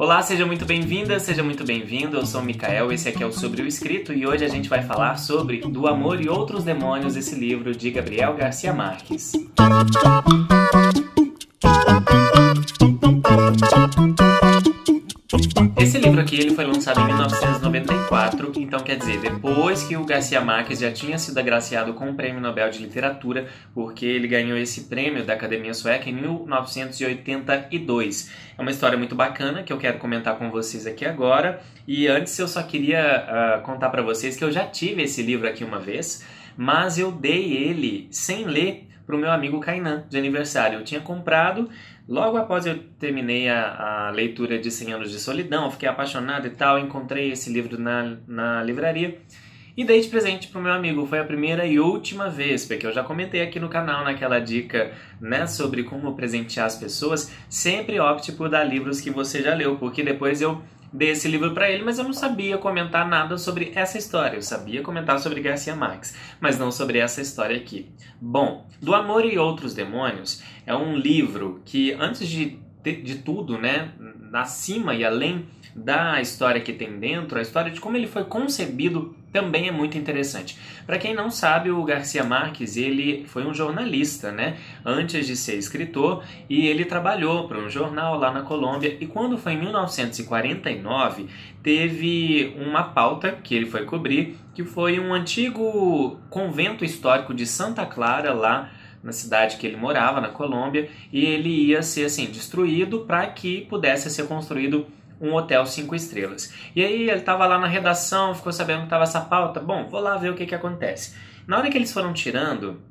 Olá, seja muito bem-vinda, seja muito bem-vindo. Eu sou o Mikael, esse aqui é o Sobre o Escrito e hoje a gente vai falar sobre Do Amor e Outros Demônios, esse livro de Gabriel Garcia Marques. Esse livro aqui ele foi lançado em 1994, então quer dizer, depois que o Garcia Marques já tinha sido agraciado com o Prêmio Nobel de Literatura, porque ele ganhou esse prêmio da Academia Sueca em 1982. É uma história muito bacana que eu quero comentar com vocês aqui agora, e antes eu só queria contar para vocês que eu já tive esse livro aqui uma vez, mas eu dei ele sem ler para o meu amigo Kainan, de aniversário. Eu tinha comprado, logo após eu terminei a leitura de 100 Anos de Solidão, fiquei apaixonado e tal, encontrei esse livro na livraria e dei de presente para o meu amigo. Foi a primeira e última vez, porque eu já comentei aqui no canal naquela dica, né, sobre como presentear as pessoas. Sempre opte por dar livros que você já leu, porque depois eu dei esse livro para ele, mas eu não sabia comentar nada sobre essa história. Eu sabia comentar sobre Garcia Marques, mas não sobre essa história aqui. Bom, Do Amor e Outros Demônios é um livro que, antes de tudo, né, acima e além da história que tem dentro, a história de como ele foi concebido também é muito interessante. Para quem não sabe, o Garcia Marques, ele foi um jornalista, né? Antes de ser escritor, e ele trabalhou para um jornal lá na Colômbia, e quando foi em 1949, teve uma pauta que ele foi cobrir, que foi um antigo convento histórico de Santa Clara, lá na cidade que ele morava, na Colômbia, e ele ia ser assim destruído para que pudesse ser construído um hotel 5 estrelas. E aí ele estava lá na redação, ficou sabendo que estava essa pauta. Bom, vou lá ver o que acontece. Na hora que eles foram tirando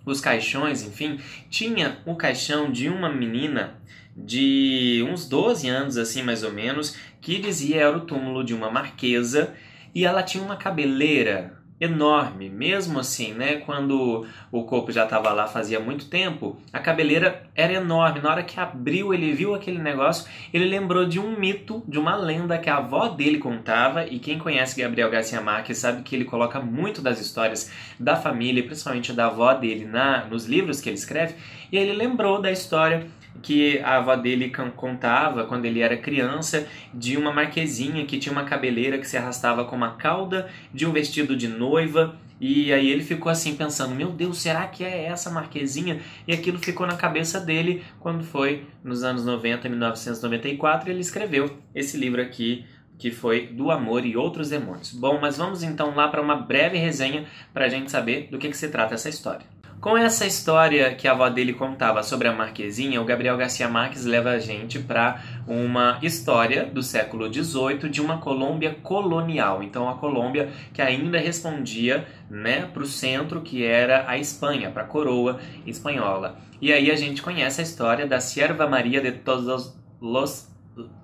os caixões, enfim, tinha o caixão de uma menina de uns 12 anos, assim mais ou menos, que dizia era o túmulo de uma marquesa, e ela tinha uma cabeleira enorme, mesmo assim, né? Quando o corpo já estava lá fazia muito tempo, a cabeleira era enorme. Na hora que abriu, ele viu aquele negócio, ele lembrou de um mito, de uma lenda que a avó dele contava, e quem conhece Gabriel Garcia Marques sabe que ele coloca muito das histórias da família, principalmente da avó dele, nos livros que ele escreve, e ele lembrou da história que a avó dele contava quando ele era criança, de uma marquesinha que tinha uma cabeleira que se arrastava com uma cauda de um vestido de noiva. E aí ele ficou assim pensando, meu Deus, será que é essa marquesinha? E aquilo ficou na cabeça dele quando foi nos anos 90, 1994, ele escreveu esse livro aqui, que foi Do Amor e Outros Demônios. Bom, mas vamos então lá para uma breve resenha para a gente saber do que se trata essa história. Com essa história que a avó dele contava sobre a Marquesinha, o Gabriel Garcia Marques leva a gente para uma história do século XVIII de uma Colômbia colonial. Então a Colômbia que ainda respondia, né, para o centro, que era a Espanha, para a coroa espanhola. E aí a gente conhece a história da Sierva María de Todos los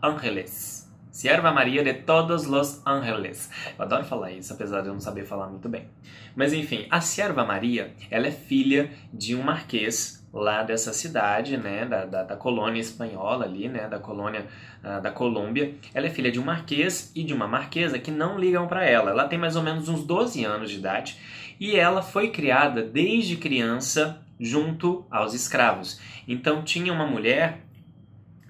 Ángeles. Sierva María de Todos los Ángeles. Eu adoro falar isso, apesar de eu não saber falar muito bem. Mas enfim, a Sierva María, ela é filha de um marquês lá dessa cidade, né, da colônia espanhola ali, né, da colônia da Colômbia. Ela é filha de um marquês e de uma marquesa que não ligam para ela. Ela tem mais ou menos uns 12 anos de idade e ela foi criada desde criança junto aos escravos. Então tinha uma mulher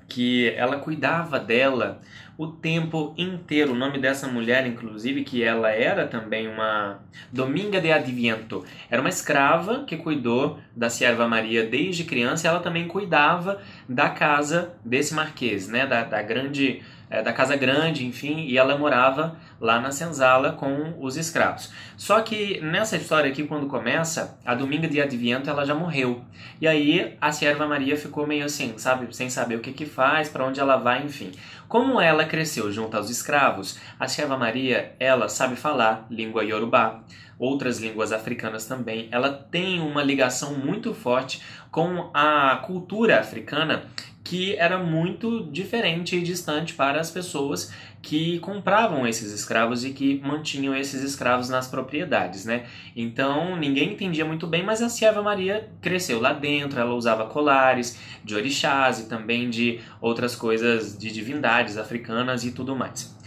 que ela cuidava dela o tempo inteiro. O nome dessa mulher, inclusive, que ela era também uma Dominga de Adviento. Era uma escrava que cuidou da Sierva María desde criança, e ela também cuidava da casa desse marquês, né? Da casa grande, enfim, e ela morava lá na senzala com os escravos. Só que nessa história aqui, quando começa, a Dominga de Adviento, ela já morreu. E aí a Sierva María ficou meio assim, sabe, sem saber o que faz, para onde ela vai, enfim. Como ela cresceu junto aos escravos, a Sierva María, ela sabe falar língua iorubá, outras línguas africanas também. Ela tem uma ligação muito forte com a cultura africana, que era muito diferente e distante para as pessoas que compravam esses escravos e que mantinham esses escravos nas propriedades, né? Então ninguém entendia muito bem, mas a Sierva María cresceu lá dentro. Ela usava colares de orixás e também de outras coisas, de divindades africanas e tudo mais.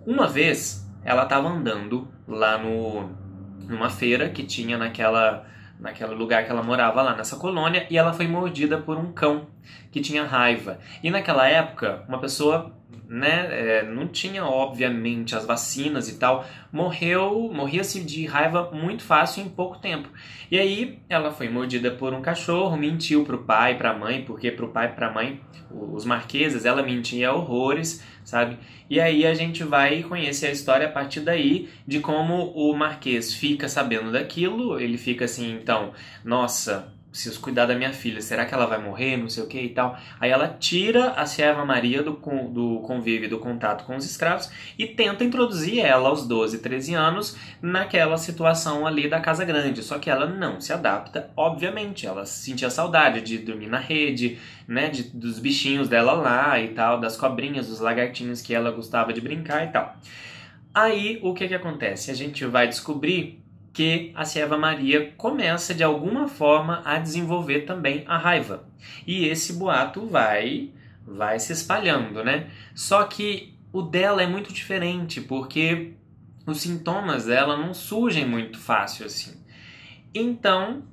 Uma vez ela estava andando lá numa feira que tinha naquele lugar que ela morava lá nessa colônia, e ela foi mordida por um cão. que tinha raiva. E naquela época, uma pessoa, né, não tinha, obviamente, as vacinas e tal, morria-se de raiva muito fácil em pouco tempo. E aí, ela foi mordida por um cachorro, mentiu pro pai e pra mãe, porque pro pai e pra mãe, os marqueses, ela mentia horrores, sabe? E aí a gente vai conhecer a história a partir daí, de como o marquês fica sabendo daquilo, ele fica assim, então, nossa, preciso cuidar da minha filha, será que ela vai morrer, não sei o que e tal. Aí ela tira a Serva Maria do convívio, do contato com os escravos e tenta introduzir ela aos 12, 13 anos naquela situação ali da Casa Grande. Só que ela não se adapta, obviamente. Ela sentia saudade de dormir na rede, né, dos bichinhos dela lá e tal, das cobrinhas, dos lagartinhos que ela gostava de brincar e tal. Aí, o que acontece? A gente vai descobrir que a Serva Maria começa de alguma forma a desenvolver também a raiva. E esse boato vai se espalhando, né? Só que o dela é muito diferente, porque os sintomas dela não surgem muito fácil assim. Então,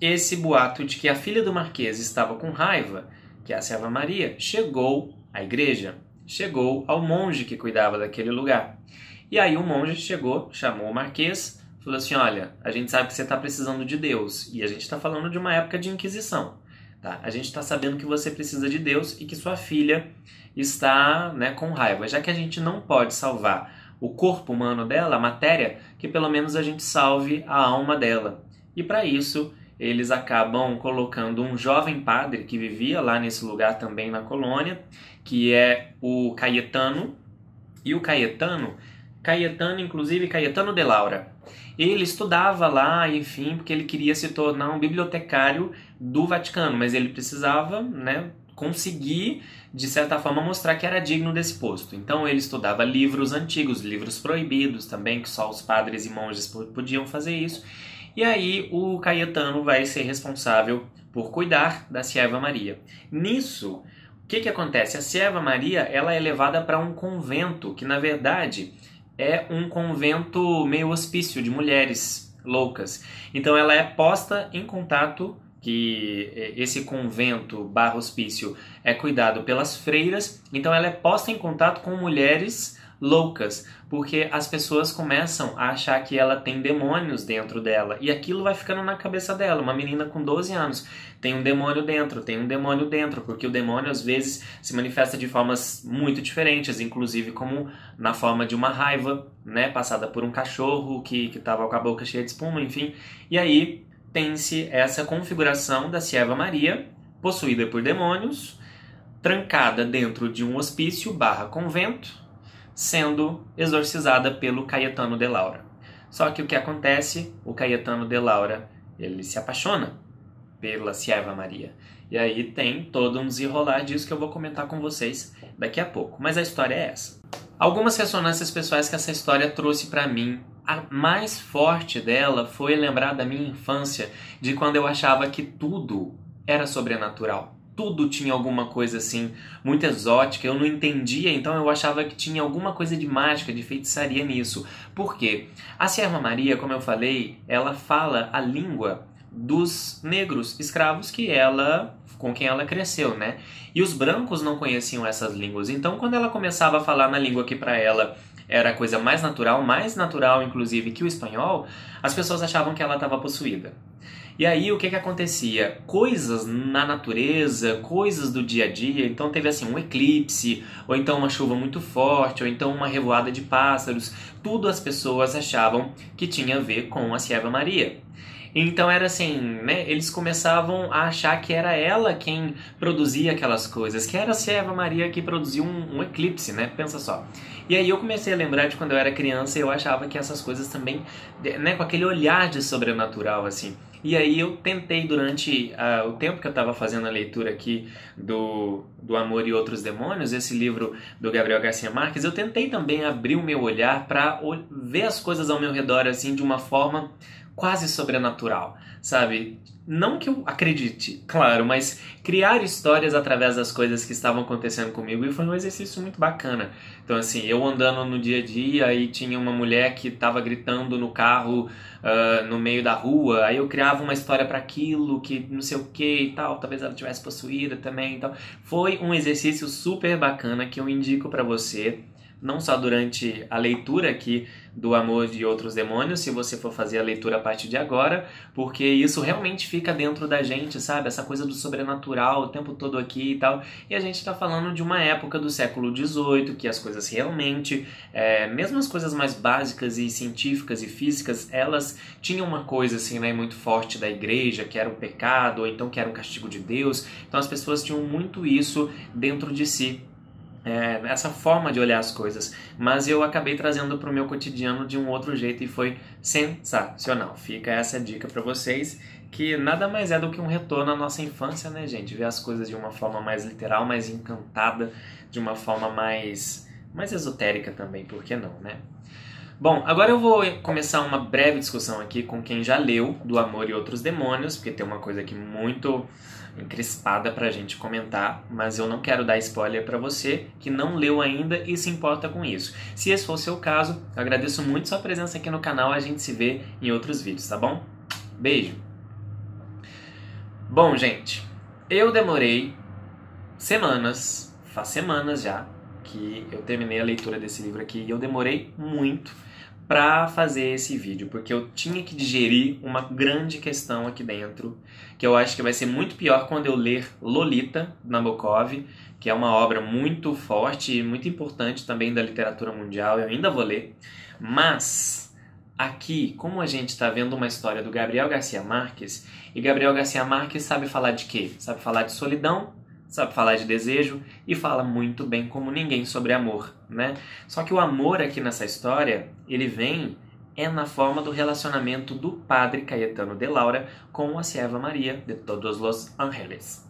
esse boato de que a filha do Marquês estava com raiva, que é a Serva Maria, chegou à igreja, chegou ao monge que cuidava daquele lugar. E aí o monge chegou, chamou o Marquês, falou assim, olha, a gente sabe que você está precisando de Deus, e a gente está falando de uma época de Inquisição, tá? A gente está sabendo que você precisa de Deus e que sua filha está, né, com raiva. Já que a gente não pode salvar o corpo humano dela, a matéria, que pelo menos a gente salve a alma dela. E para isso, eles acabam colocando um jovem padre que vivia lá nesse lugar também na colônia, que é o Caetano, e o Caetano, inclusive Caetano de Laura, ele estudava lá, enfim, porque ele queria se tornar um bibliotecário do Vaticano, mas ele precisava, né, conseguir, de certa forma, mostrar que era digno desse posto. Então ele estudava livros antigos, livros proibidos também, que só os padres e monges podiam fazer isso. E aí o Caetano vai ser responsável por cuidar da Serva Maria. Nisso, o que acontece? A Serva Maria, ela é levada para um convento, que na verdade é um convento meio hospício de mulheres loucas. Então ela é posta em contato, que esse convento barra hospício é cuidado pelas freiras, então ela é posta em contato com mulheres loucas, porque as pessoas começam a achar que ela tem demônios dentro dela, e aquilo vai ficando na cabeça dela. Uma menina com 12 anos tem um demônio dentro, porque o demônio às vezes se manifesta de formas muito diferentes, inclusive como na forma de uma raiva, né, passada por um cachorro que estava com a boca cheia de espuma, enfim. E aí tem-se essa configuração da Serva Maria, possuída por demônios, trancada dentro de um hospício barra convento, sendo exorcizada pelo Caetano de Laura. Só que o que acontece? O Caetano de Laura, ele se apaixona pela Serva Maria. E aí tem todo um desenrolar disso que eu vou comentar com vocês daqui a pouco. Mas a história é essa. Algumas ressonâncias pessoais que essa história trouxe para mim. A mais forte dela foi lembrar da minha infância, de quando eu achava que tudo era sobrenatural. Tudo tinha alguma coisa assim, muito exótica, eu não entendia, então eu achava que tinha alguma coisa de mágica, de feitiçaria nisso. Por quê? A Serva Maria, como eu falei, ela fala a língua dos negros escravos com quem ela cresceu, né? E os brancos não conheciam essas línguas, então quando ela começava a falar na língua que para ela era a coisa mais natural inclusive que o espanhol, as pessoas achavam que ela estava possuída. E aí o que acontecia? Coisas na natureza, coisas do dia a dia, então teve assim um eclipse, ou então uma chuva muito forte, ou então uma revoada de pássaros, tudo as pessoas achavam que tinha a ver com a Serva Maria. Então era assim, né? Eles começavam a achar que era ela quem produzia aquelas coisas, que era a Serva Maria que produzia um eclipse, né? Pensa só. E aí eu comecei a lembrar de quando eu era criança e eu achava que essas coisas também, né, com aquele olhar de sobrenatural, assim. E aí eu tentei, durante o tempo que eu estava fazendo a leitura aqui do Amor e Outros Demônios, esse livro do Gabriel Garcia Marques, eu tentei também abrir o meu olhar para ver as coisas ao meu redor assim de uma forma quase sobrenatural, sabe? Não que eu acredite, claro, mas criar histórias através das coisas que estavam acontecendo comigo, e foi um exercício muito bacana. Então, assim, eu andando no dia a dia e tinha uma mulher que estava gritando no carro, no meio da rua, aí eu criava uma história para aquilo, que não sei o que e tal, talvez ela tivesse possuída também e tal. Foi um exercício super bacana que eu indico para você, não só durante a leitura aqui do Amor e Outros Demônios, se você for fazer a leitura a partir de agora, porque isso realmente fica dentro da gente, sabe? Essa coisa do sobrenatural o tempo todo aqui e tal. E a gente está falando de uma época do século XVIII, que as coisas realmente, mesmo as coisas mais básicas e científicas e físicas, elas tinham uma coisa assim, né, muito forte da igreja, que era um pecado, ou então que era um castigo de Deus. Então as pessoas tinham muito isso dentro de si. Essa forma de olhar as coisas, mas eu acabei trazendo para o meu cotidiano de um outro jeito e foi sensacional. Fica essa dica para vocês, que nada mais é do que um retorno à nossa infância, né, gente? Ver as coisas de uma forma mais literal, mais encantada, de uma forma mais esotérica também, por que não, né? Bom, agora eu vou começar uma breve discussão aqui com quem já leu Do Amor e Outros Demônios, porque tem uma coisa aqui muito encrespada pra gente comentar, mas eu não quero dar spoiler pra você que não leu ainda e se importa com isso. Se esse for o seu caso, eu agradeço muito sua presença aqui no canal, a gente se vê em outros vídeos, tá bom? Beijo! Bom, gente, eu demorei faz semanas já, que eu terminei a leitura desse livro aqui e eu demorei muito para fazer esse vídeo, porque eu tinha que digerir uma grande questão aqui dentro, que eu acho que vai ser muito pior quando eu ler Lolita, Nabokov, que é uma obra muito forte e muito importante também da literatura mundial, eu ainda vou ler, mas aqui, como a gente está vendo uma história do Gabriel Garcia Marques, e Gabriel Garcia Marques sabe falar de quê? Sabe falar de solidão, sabe falar de desejo e fala muito bem como ninguém sobre amor, né? Só que o amor aqui nessa história, ele vem na forma do relacionamento do padre Cayetano de Laura com a Sierva Maria de Todos los Ángeles.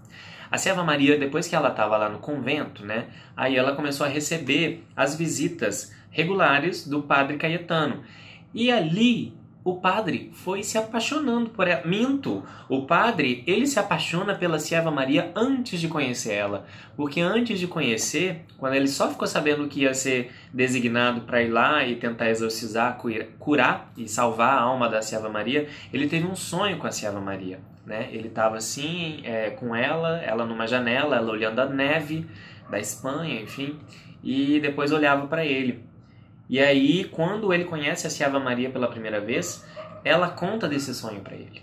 A Sierva Maria, depois que ela estava lá no convento, né? Aí ela começou a receber as visitas regulares do padre Cayetano. E ali o padre foi se apaixonando por ela. Minto! O padre, ele se apaixona pela Sierva Maria antes de conhecer ela. Porque antes de conhecer, quando ele só ficou sabendo que ia ser designado para ir lá e tentar exorcizar, curar e salvar a alma da Sierva Maria, ele teve um sonho com a Sierva Maria, né? Ele estava assim, com ela numa janela, ela olhando a neve da Espanha, enfim, e depois olhava para ele. E aí, quando ele conhece a Sierva Maria pela primeira vez, ela conta desse sonho para ele.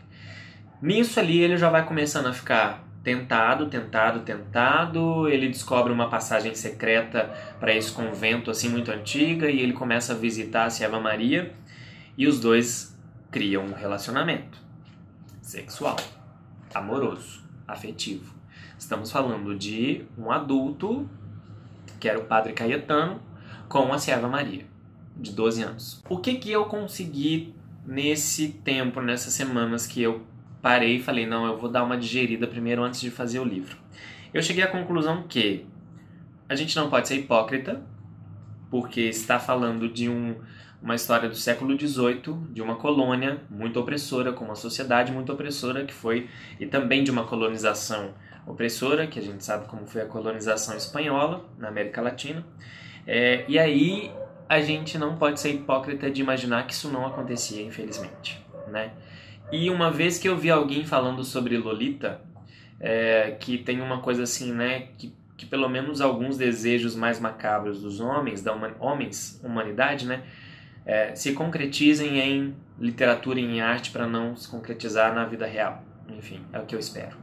Nisso ali, ele já vai começando a ficar tentado, ele descobre uma passagem secreta para esse convento assim muito antiga e ele começa a visitar a Sierva Maria e os dois criam um relacionamento sexual, amoroso, afetivo. Estamos falando de um adulto, que era o padre Cayetano, com a Sierva Maria, de 12 anos. O que eu consegui nesse tempo, nessas semanas que eu parei e falei, não, eu vou dar uma digerida primeiro antes de fazer o livro. Eu cheguei à conclusão que a gente não pode ser hipócrita, porque está falando de uma história do século XVIII, de uma colônia muito opressora, com uma sociedade muito opressora que foi, e também de uma colonização opressora, que a gente sabe como foi a colonização espanhola na América Latina. E aí a gente não pode ser hipócrita de imaginar que isso não acontecia, infelizmente, né? E uma vez que eu vi alguém falando sobre Lolita, que tem uma coisa assim, né, que pelo menos alguns desejos mais macabros dos homens, humanidade, né, se concretizem em literatura e em arte para não se concretizar na vida real. Enfim, é o que eu espero.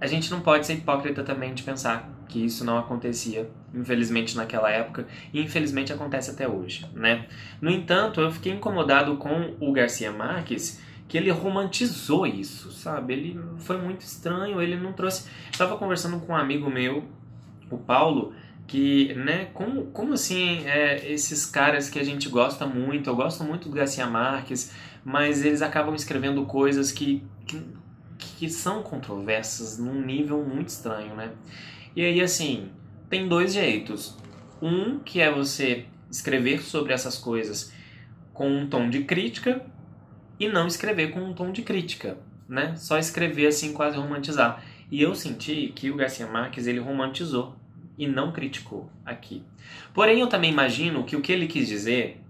A gente não pode ser hipócrita também de pensar que isso não acontecia, infelizmente, naquela época, e infelizmente acontece até hoje, né? No entanto, eu fiquei incomodado com o Garcia Marques, que ele romantizou isso, sabe? Ele foi muito estranho, ele não trouxe... Estava conversando com um amigo meu, o Paulo, que, né, como assim, esses caras que a gente gosta muito, eu gosto muito do Garcia Marques, mas eles acabam escrevendo coisas que são controversas num nível muito estranho, né? E aí, assim, tem dois jeitos. Um, que é você escrever sobre essas coisas com um tom de crítica, e não escrever com um tom de crítica, né? Só escrever assim, quase romantizar. E eu senti que o Garcia Marques, ele romantizou e não criticou aqui. Porém, eu também imagino que o que ele quis dizer,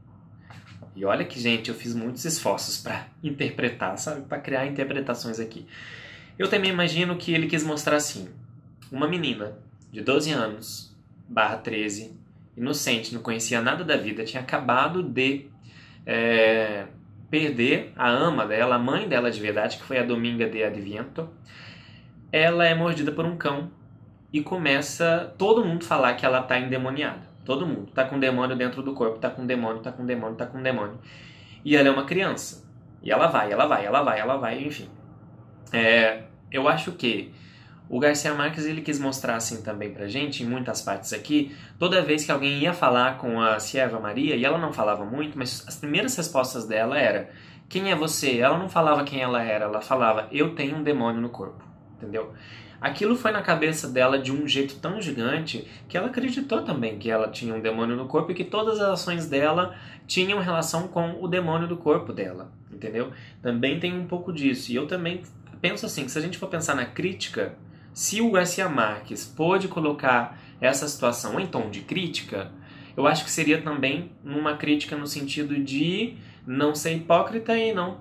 e olha que, gente, eu fiz muitos esforços para interpretar, sabe? Para criar interpretações aqui. Eu também imagino que ele quis mostrar assim, uma menina de 12 anos, /13, inocente, não conhecia nada da vida, tinha acabado de perder a ama dela, a mãe dela de verdade, que foi a Dominga de Adviento. Ela é mordida por um cão e começa todo mundo falar que ela tá endemoniada. Todo mundo tá com demônio dentro do corpo, tá com demônio, tá com demônio, tá com demônio. E ela é uma criança. E ela vai, enfim. Eu acho que o Garcia Marques, ele quis mostrar assim também pra gente, em muitas partes aqui, toda vez que alguém ia falar com a Sierva Maria, e ela não falava muito, mas as primeiras respostas dela era: quem é você? Ela não falava quem ela era, ela falava: eu tenho um demônio no corpo, entendeu? Aquilo foi na cabeça dela de um jeito tão gigante que ela acreditou também que ela tinha um demônio no corpo e que todas as ações dela tinham relação com o demônio do corpo dela, entendeu? Também tem um pouco disso. E eu também penso assim, que se a gente for pensar na crítica, se o Garcia Marques pôde colocar essa situação em tom de crítica, eu acho que seria também uma crítica no sentido de não ser hipócrita e não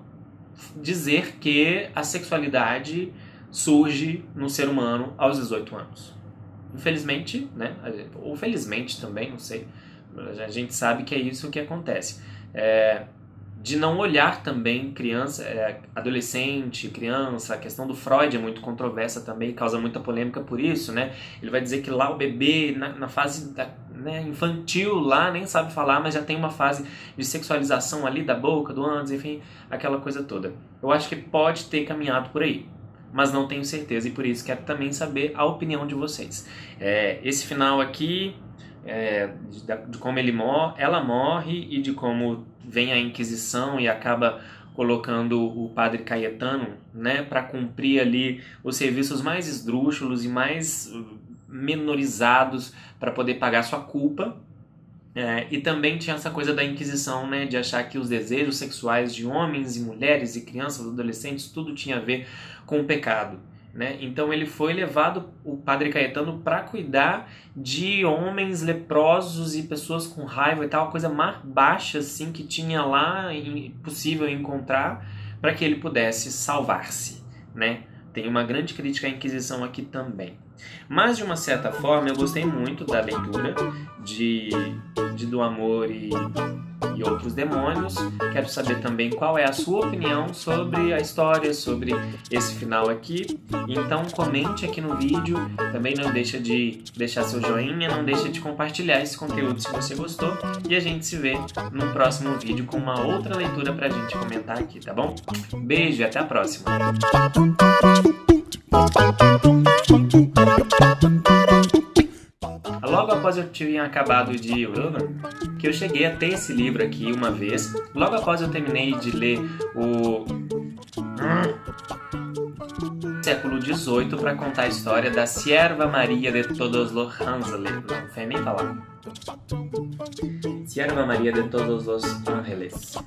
dizer que a sexualidade surge no ser humano aos 18 anos. Infelizmente, né? Ou felizmente também, não sei. A gente sabe que é isso que acontece. De não olhar também criança, adolescente, criança, a questão do Freud é muito controversa também, causa muita polêmica por isso, né? Ele vai dizer que lá o bebê, na fase infantil, lá nem sabe falar, mas já tem uma fase de sexualização ali da boca, do ânus, enfim, aquela coisa toda. Eu acho que pode ter caminhado por aí, mas não tenho certeza e por isso quero também saber a opinião de vocês. Esse final aqui, de como ela morre e de como vem a Inquisição e acaba colocando o padre Caetano, né, para cumprir ali os serviços mais esdrúxulos e mais menorizados para poder pagar sua culpa. E também tinha essa coisa da Inquisição, né, de achar que os desejos sexuais de homens e mulheres e crianças, adolescentes, tudo tinha a ver com o pecado, né? Então ele foi levado, o padre Caetano, para cuidar de homens leprosos e pessoas com raiva e tal, a coisa mais baixa assim que tinha lá, impossível encontrar, para que ele pudesse salvar-se, né? Tem uma grande crítica à Inquisição aqui também. Mas, de uma certa forma, eu gostei muito da leitura de Do Amor e Outros Demônios. Quero saber também qual é a sua opinião sobre a história, sobre esse final aqui. Então, comente aqui no vídeo. Também não deixa de deixar seu joinha, não deixa de compartilhar esse conteúdo se você gostou. E a gente se vê no próximo vídeo com uma outra leitura pra gente comentar aqui, tá bom? Beijo e até a próxima! Logo após eu tinha acabado de... que eu cheguei a ter esse livro aqui uma vez. Logo após eu terminei de ler o século XVIII para contar a história da Sierva Maria de Todos los Ángeles. Não sei nem falar. Sierva Maria de Todos los Ángeles.